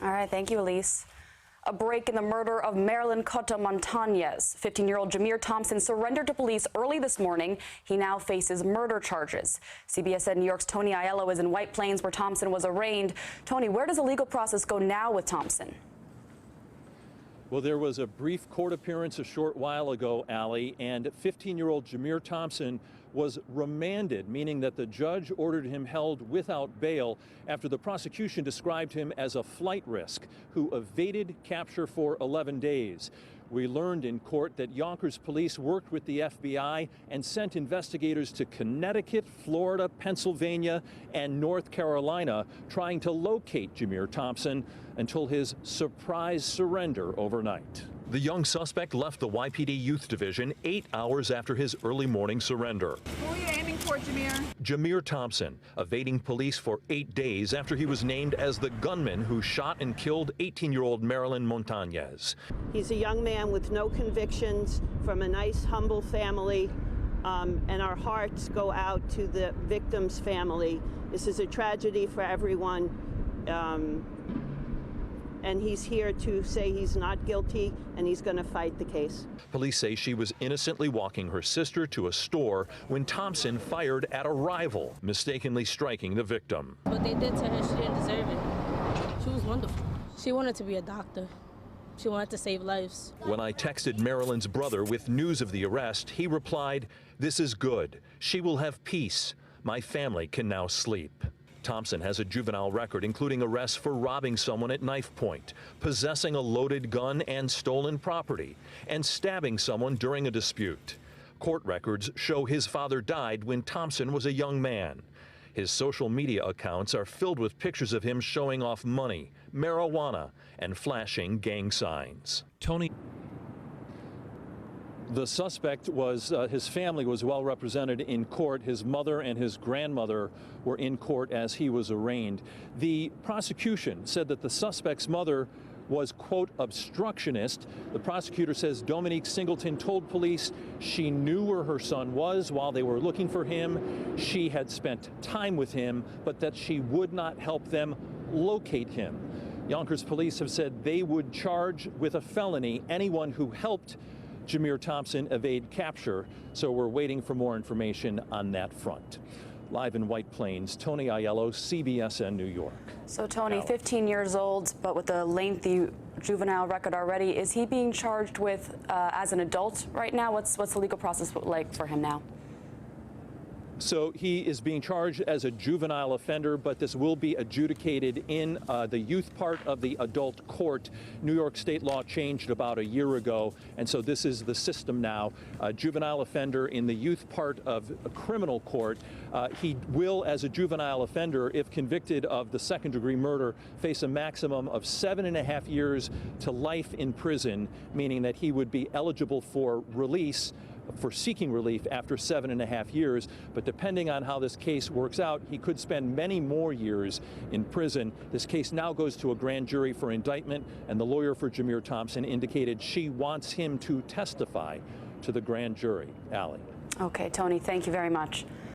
All right, thank you, Elise. A break in the murder of Marilyn Cotto Montañez. 15-year-old Jamir Thompson surrendered to police early this morning. He now faces murder charges. CBSN New York's Tony Aiello is in White Plains, where Thompson was arraigned. Tony, where does the legal process go now with Thompson? Well, there was a brief court appearance a short while ago, Allie, and 15-year-old Jamir Thompson was remanded, meaning that the judge ordered him held without bail after the prosecution described him as a flight risk who evaded capture for 11 days. We learned in court that Yonkers police worked with the FBI and sent investigators to Connecticut, Florida, Pennsylvania, and North Carolina trying to locate Jamir Thompson until his surprise surrender overnight. The young suspect left the YPD Youth Division 8 hours after his early morning surrender. Who are you aiming for, Jamir? Jamir Thompson, evading police for 8 days after he was named as the gunman who shot and killed 18-year-old Marilyn Montañez. He's a young man with no convictions, from a nice, humble family, and our hearts go out to the victim's family. This is a tragedy for everyone. And he's here to say he's not guilty, and he's going to fight the case. Police say she was innocently walking her sister to a store when Thompson fired at a rival, mistakenly striking the victim. What they did to her, she didn't deserve it. She was wonderful. She wanted to be a doctor. She wanted to save lives. When I texted Marilyn's brother with news of the arrest, he replied, "This is good. She will have peace. My family can now sleep." Thompson has a juvenile record, including arrests for robbing someone at knife point, possessing a loaded gun and stolen property, and stabbing someone during a dispute. Court records show his father died when Thompson was a young man. His social media accounts are filled with pictures of him showing off money, marijuana, and flashing gang signs. Tony. The suspect was, his family was well represented in court. His mother and his grandmother were in court as he was arraigned. The prosecution said that the suspect's mother was, quote, obstructionist. The prosecutor says Dominique Singleton told police she knew where her son was while they were looking for him. She had spent time with him, but that she would not help them locate him. Yonkers police have said they would charge with a felony anyone who helped Jamir Thompson evade capture, so we're waiting for more information on that front. Live in White Plains, Tony Aiello, CBSN New York. So Tony, 15 years old, but with a lengthy juvenile record already, is he being charged with as an adult right now? What's the legal process like for him now? So he is being charged as a juvenile offender, but this will be adjudicated in the youth part of the adult court. New York state law changed about a year ago, and so this is the system now. A juvenile offender in the youth part of a criminal court. He will, as a juvenile offender, if convicted of the second-degree murder, face a maximum of 7.5 years to life in prison, meaning that he would be eligible for release, for seeking relief after 7.5 years, but depending on how this case works out, he could spend many more years in prison. This case now goes to a grand jury for indictment, and the lawyer for Jamir Thompson indicated she wants him to testify to the grand jury. Allie. Okay, Tony, thank you very much.